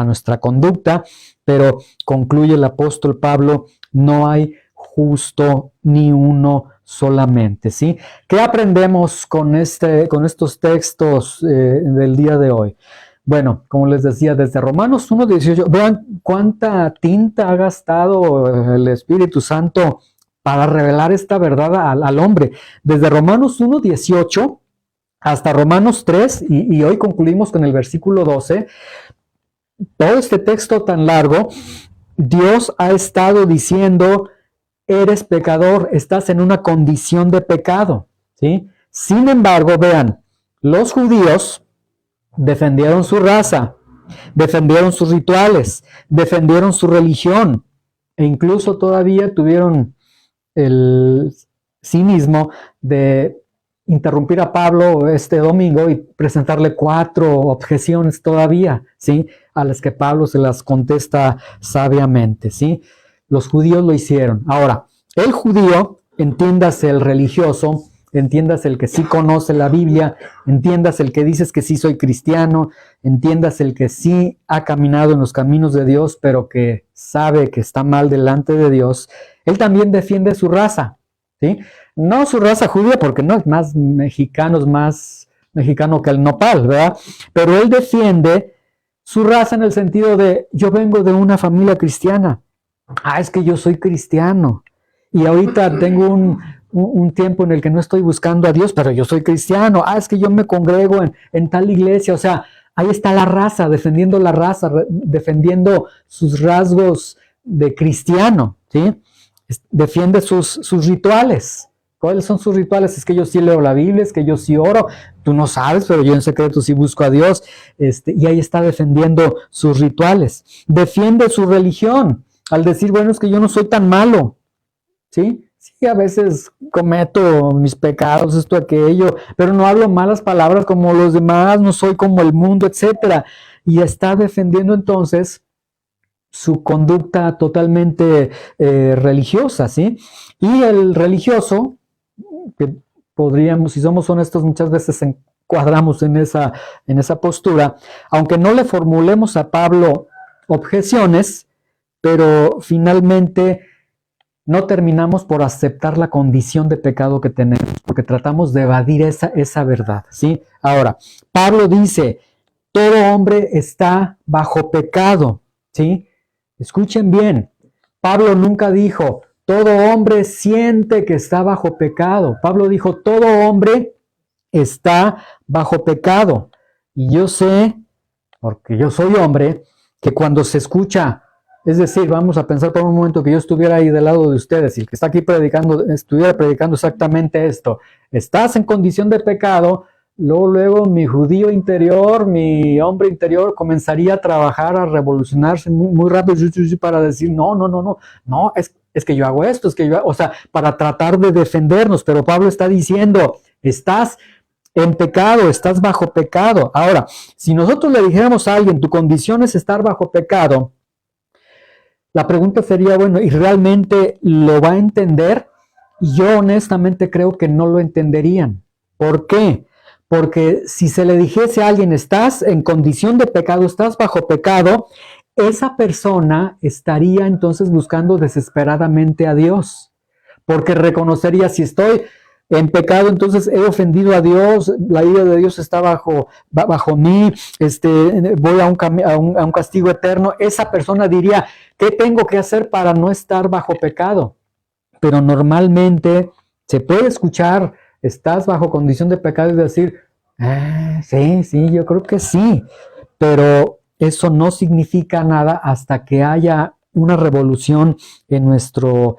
nuestra conducta, pero concluye el apóstol Pablo, no hay justo ni uno solamente, ¿sí? ¿Qué aprendemos con estos textos del día de hoy? Bueno, como les decía, desde Romanos 1:18, vean cuánta tinta ha gastado el Espíritu Santo para revelar esta verdad al hombre. Desde Romanos 1:18 hasta Romanos 3, y hoy concluimos con el versículo 12, todo este texto tan largo, Dios ha estado diciendo, eres pecador, estás en una condición de pecado, ¿sí? Sin embargo, vean, los judíos defendieron su raza, defendieron sus rituales, defendieron su religión, e incluso todavía tuvieron el cinismo de interrumpir a Pablo este domingo y presentarle 4 objeciones todavía, ¿sí? A las que Pablo se las contesta sabiamente, ¿sí? Los judíos lo hicieron. Ahora, el judío, entiéndase el religioso, entiéndase el que sí conoce la Biblia, entiéndase el que dices que sí soy cristiano, entiéndase el que sí ha caminado en los caminos de Dios, pero que sabe que está mal delante de Dios, él también defiende su raza, ¿sí? No su raza judía, porque no es más mexicano que el nopal, ¿verdad? Pero él defiende su raza en el sentido de, yo vengo de una familia cristiana. Es que yo soy cristiano. Y ahorita tengo un tiempo en el que no estoy buscando a Dios, pero yo soy cristiano. Es que yo me congrego en tal iglesia. O sea, ahí está la raza, defendiendo la raza, defendiendo sus rasgos de cristiano, ¿sí? Defiende sus rituales. ¿Cuáles son sus rituales? Es que yo sí leo la Biblia, es que yo sí oro. Tú no sabes, pero yo en secreto sí busco a Dios. Y ahí está defendiendo sus rituales. Defiende su religión al decir, bueno, es que yo no soy tan malo, ¿sí? Sí, a veces cometo mis pecados, esto, aquello, pero no hablo malas palabras como los demás, no soy como el mundo, etcétera. Y está defendiendo entonces su conducta totalmente religiosa, ¿sí? Y el religioso, que podríamos, si somos honestos, muchas veces encuadramos en esa postura, aunque no le formulemos a Pablo objeciones, pero finalmente no terminamos por aceptar la condición de pecado que tenemos, porque tratamos de evadir esa verdad, ¿sí? Ahora, Pablo dice, todo hombre está bajo pecado, ¿sí? Escuchen bien, Pablo nunca dijo, todo hombre siente que está bajo pecado. Pablo dijo, todo hombre está bajo pecado. Y yo sé, porque yo soy hombre, que cuando se escucha, es decir, vamos a pensar por un momento que yo estuviera ahí del lado de ustedes y el que está aquí predicando, estuviera predicando exactamente esto. Estás en condición de pecado, luego mi judío interior, mi hombre interior comenzaría a trabajar, a revolucionarse muy rápido para decir, no, es que yo hago esto, o sea, para tratar de defendernos, pero Pablo está diciendo, estás en pecado, estás bajo pecado. Ahora, si nosotros le dijéramos a alguien, tu condición es estar bajo pecado, la pregunta sería, bueno, ¿y realmente lo va a entender? Y yo honestamente creo que no lo entenderían. ¿Por qué? Porque si se le dijese a alguien, estás en condición de pecado, estás bajo pecado, esa persona estaría entonces buscando desesperadamente a Dios. Porque reconocería, si estoy en pecado, entonces he ofendido a Dios, la ira de Dios está bajo mí, voy a un castigo eterno. Esa persona diría, ¿qué tengo que hacer para no estar bajo pecado? Pero normalmente se puede escuchar, estás bajo condición de pecado y decir, sí, yo creo que sí, pero eso no significa nada hasta que haya una revolución en nuestro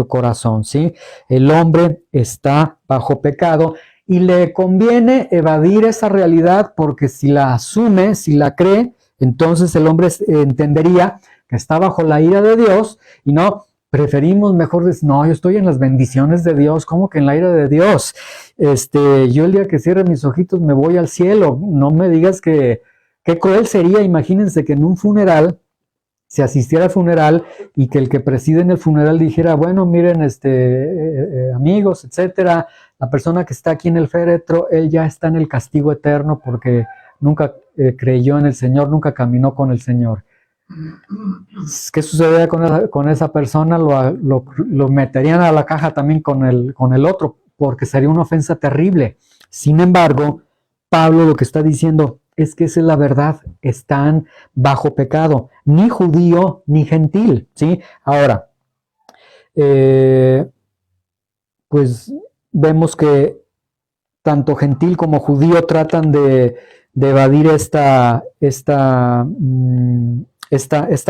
corazón, ¿sí? El hombre está bajo pecado y le conviene evadir esa realidad porque si la asume, si la cree, entonces el hombre entendería que está bajo la ira de Dios y no, preferimos mejor decir, no, yo estoy en las bendiciones de Dios, ¿cómo que en la ira de Dios? Yo el día que cierre mis ojitos me voy al cielo. No me digas que, qué cruel sería, imagínense que en un funeral, se asistiera al funeral y que el que preside en el funeral dijera, bueno, miren, amigos, etcétera, la persona que está aquí en el féretro, él ya está en el castigo eterno porque nunca creyó en el Señor, nunca caminó con el Señor. ¿Qué sucedería con esa persona? Lo meterían a la caja también con el otro, porque sería una ofensa terrible. Sin embargo, Pablo lo que está diciendo es que esa es la verdad, están bajo pecado, ni judío ni gentil, ¿sí? Ahora, pues vemos que tanto gentil como judío tratan de evadir esta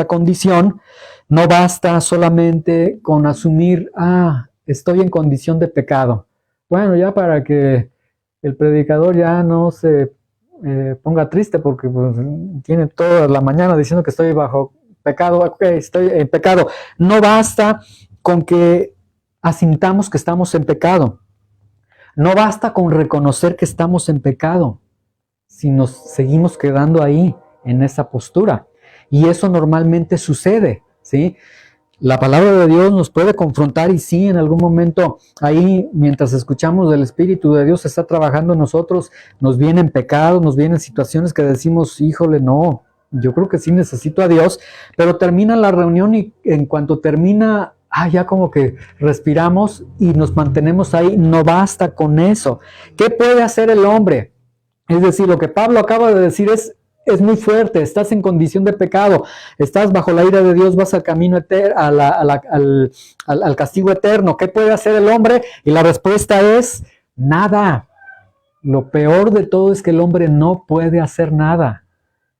condición. No basta solamente con asumir, estoy en condición de pecado. Bueno, ya para que el predicador ya no se ponga triste porque pues, tiene toda la mañana diciendo que estoy bajo pecado, okay, estoy en pecado. No basta con que asintamos que estamos en pecado. No basta con reconocer que estamos en pecado si nos seguimos quedando ahí en esa postura. Y eso normalmente sucede, ¿sí? La palabra de Dios nos puede confrontar y sí, en algún momento ahí, mientras escuchamos del Espíritu de Dios está trabajando en nosotros, nos vienen pecados, nos vienen situaciones que decimos, híjole, no, yo creo que sí necesito a Dios, pero termina la reunión y en cuanto termina, ya como que respiramos y nos mantenemos ahí, no basta con eso. ¿Qué puede hacer el hombre? Es decir, lo que Pablo acaba de decir es muy fuerte, estás en condición de pecado, estás bajo la ira de Dios, vas al camino al castigo eterno. ¿Qué puede hacer el hombre? Y la respuesta es nada. Lo peor de todo es que el hombre no puede hacer nada.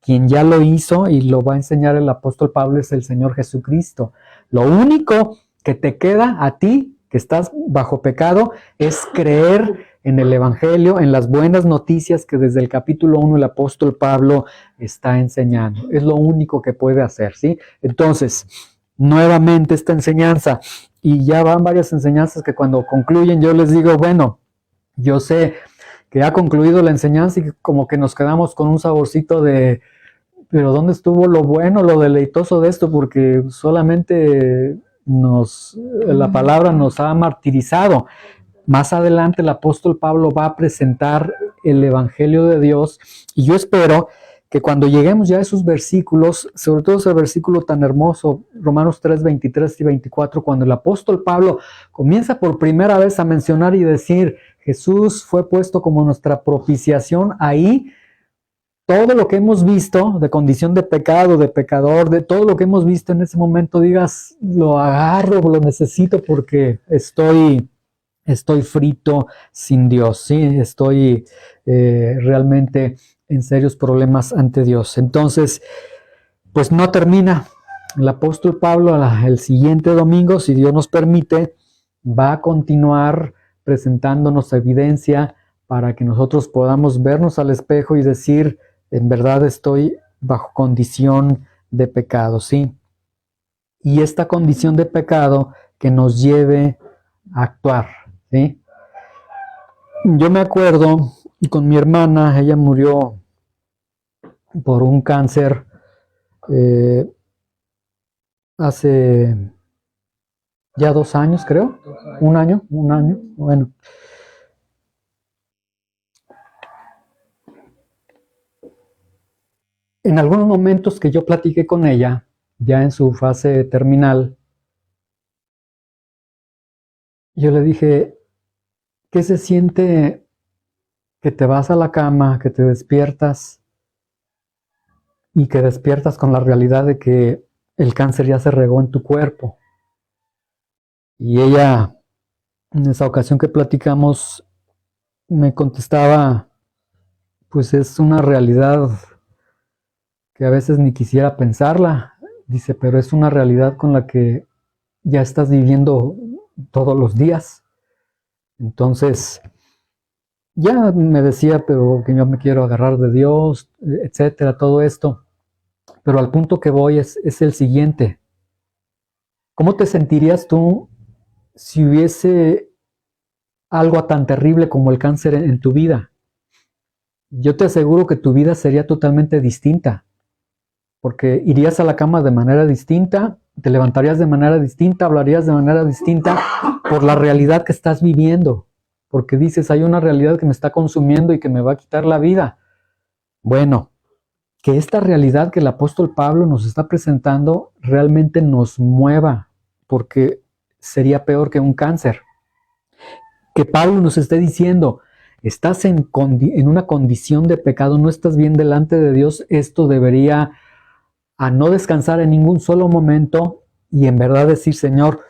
Quien ya lo hizo y lo va a enseñar el apóstol Pablo es el Señor Jesucristo. Lo único que te queda a ti, que estás bajo pecado, es creer en el Evangelio, en las buenas noticias que desde el capítulo 1 el apóstol Pablo está enseñando. Es lo único que puede hacer, ¿sí? Entonces, nuevamente esta enseñanza, y ya van varias enseñanzas que cuando concluyen yo les digo, bueno, yo sé que ha concluido la enseñanza y como que nos quedamos con un saborcito de, pero ¿dónde estuvo lo bueno, lo deleitoso de esto? Porque solamente la palabra nos ha martirizado. Más adelante el apóstol Pablo va a presentar el Evangelio de Dios y yo espero que cuando lleguemos ya a esos versículos, sobre todo ese versículo tan hermoso, Romanos 3, 23 y 24, cuando el apóstol Pablo comienza por primera vez a mencionar y decir, Jesús fue puesto como nuestra propiciación, ahí todo lo que hemos visto de condición de pecado, de pecador, de todo lo que hemos visto en ese momento, digas, lo agarro, lo necesito porque estoy frito sin Dios, ¿sí? Estoy realmente en serios problemas ante Dios. Entonces, pues no termina. El apóstol Pablo el siguiente domingo, si Dios nos permite, va a continuar presentándonos evidencia para que nosotros podamos vernos al espejo y decir, en verdad estoy bajo condición de pecado, ¿sí? Y esta condición de pecado que nos lleve a actuar, ¿sí? Yo me acuerdo con mi hermana, ella murió por un cáncer hace ya 2 años, creo. 1 año, bueno. En algunos momentos que yo platiqué con ella, ya en su fase terminal, yo le dije, ¿qué se siente que te vas a la cama, que te despiertas y que despiertas con la realidad de que el cáncer ya se regó en tu cuerpo? Y ella, en esa ocasión que platicamos, me contestaba, pues es una realidad que a veces ni quisiera pensarla. Dice, pero es una realidad con la que ya estás viviendo todos los días. Entonces, ya me decía, pero que yo me quiero agarrar de Dios, etcétera, todo esto. Pero al punto que voy es el siguiente. ¿Cómo te sentirías tú si hubiese algo tan terrible como el cáncer en tu vida? Yo te aseguro que tu vida sería totalmente distinta, porque irías a la cama de manera distinta, te levantarías de manera distinta, hablarías de manera distinta por la realidad que estás viviendo, porque dices, hay una realidad que me está consumiendo y que me va a quitar la vida. Bueno, que esta realidad que el apóstol Pablo nos está presentando realmente nos mueva, porque sería peor que un cáncer. Que Pablo nos esté diciendo, estás en una condición de pecado, no estás bien delante de Dios, esto debería a no descansar en ningún solo momento y en verdad decir, Señor,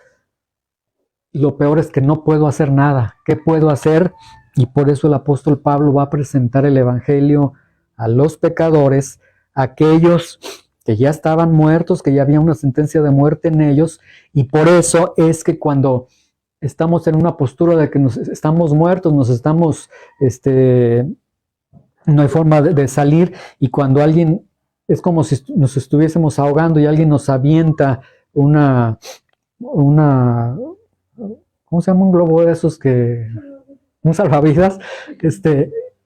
lo peor es que no puedo hacer nada. ¿Qué puedo hacer? Y por eso el apóstol Pablo va a presentar el evangelio a los pecadores, a aquellos que ya estaban muertos, que ya había una sentencia de muerte en ellos, y por eso es que cuando estamos en una postura de que estamos muertos, no hay forma de salir, y cuando alguien, es como si nos estuviésemos ahogando y alguien nos avienta una ¿cómo se llama un globo de esos un salvavidas,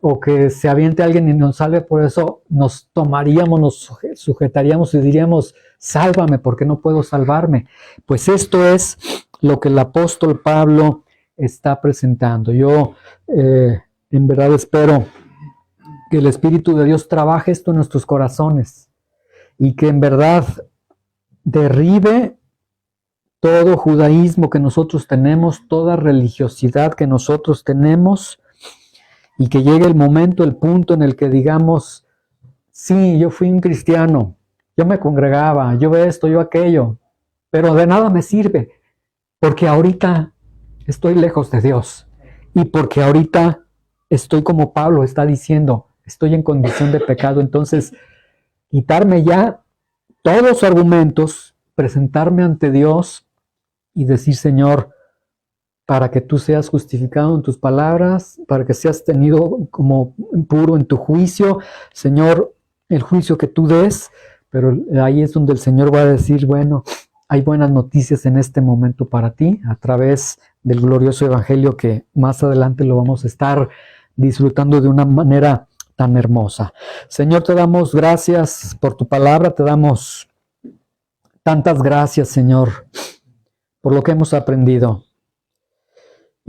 o que se aviente alguien y nos salve? Por eso nos tomaríamos, nos sujetaríamos y diríamos, sálvame, porque no puedo salvarme. Pues esto es lo que el apóstol Pablo está presentando. Yo en verdad espero que el Espíritu de Dios trabaje esto en nuestros corazones y que en verdad derribe todo judaísmo que nosotros tenemos, toda religiosidad que nosotros tenemos, y que llegue el momento, el punto en el que digamos, sí, yo fui un cristiano, yo me congregaba, yo esto, yo aquello, pero de nada me sirve, porque ahorita estoy lejos de Dios, y porque ahorita estoy como Pablo está diciendo, estoy en condición de pecado. Entonces, quitarme ya todos los argumentos, presentarme ante Dios y decir, Señor, para que tú seas justificado en tus palabras, para que seas tenido como puro en tu juicio, Señor, el juicio que tú des, pero ahí es donde el Señor va a decir, bueno, hay buenas noticias en este momento para ti, a través del glorioso evangelio que más adelante lo vamos a estar disfrutando de una manera tan hermosa. Señor, te damos gracias por tu palabra, te damos tantas gracias, Señor, por lo que hemos aprendido.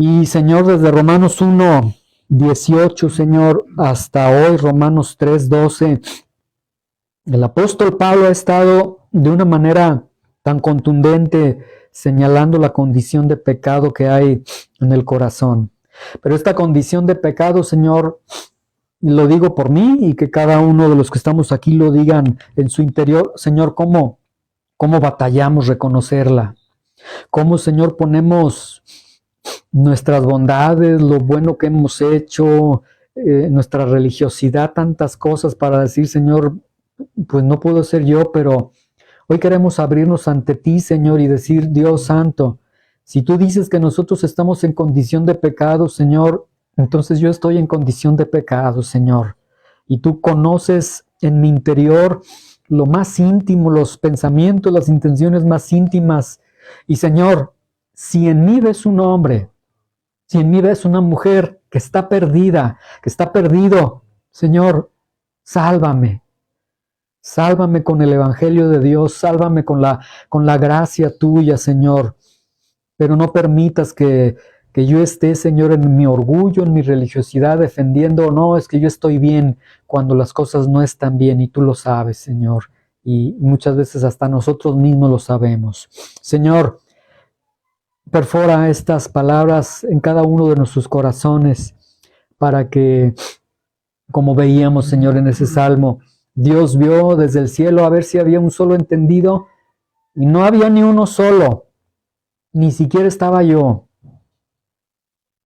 Y Señor, desde Romanos 1:18, Señor, hasta hoy, Romanos 3:12, el apóstol Pablo ha estado de una manera tan contundente señalando la condición de pecado que hay en el corazón. Pero esta condición de pecado, Señor, lo digo por mí y que cada uno de los que estamos aquí lo digan en su interior, Señor, ¿cómo batallamos reconocerla? ¿Cómo, Señor, ponemos nuestras bondades, lo bueno que hemos hecho, nuestra religiosidad, tantas cosas para decir, Señor, pues no puedo ser yo, pero hoy queremos abrirnos ante ti, Señor, y decir, Dios Santo, si tú dices que nosotros estamos en condición de pecado, Señor, entonces yo estoy en condición de pecado, Señor. Y tú conoces en mi interior lo más íntimo, los pensamientos, las intenciones más íntimas. Y Señor, si en mí ves un hombre, si en mí ves una mujer que está perdida, que está perdido, Señor, sálvame. Sálvame con el evangelio de Dios, sálvame con la gracia tuya, Señor. Pero no permitas que yo esté, Señor, en mi orgullo, en mi religiosidad, defendiendo, no, es que yo estoy bien, cuando las cosas no están bien, y tú lo sabes, Señor. Y muchas veces hasta nosotros mismos lo sabemos. Señor, perfora estas palabras en cada uno de nuestros corazones para que, como veíamos, Señor, en ese salmo, Dios vio desde el cielo a ver si había un solo entendido y no había ni uno solo, ni siquiera estaba yo.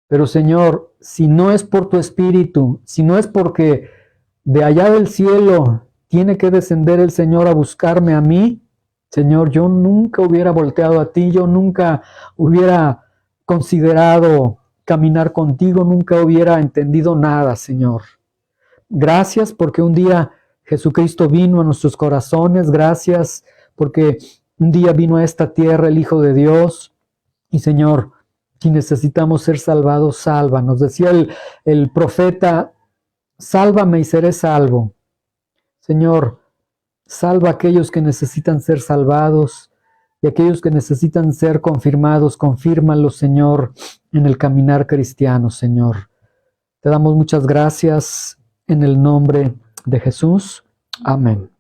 Pero Señor, si no es por tu Espíritu, si no es porque de allá del cielo tiene que descender el Señor a buscarme a mí, Señor, yo nunca hubiera volteado a ti, yo nunca hubiera considerado caminar contigo, nunca hubiera entendido nada, Señor. Gracias porque un día Jesucristo vino a nuestros corazones, gracias porque Un día vino a esta tierra el Hijo de Dios y Señor, si necesitamos ser salvados, sálvanos. Decía el profeta, sálvame y seré salvo. Señor, salva a aquellos que necesitan ser salvados y aquellos que necesitan ser confirmados, confírmalos, Señor, en el caminar cristiano, Señor. Te damos muchas gracias en el nombre de Jesús. Amén.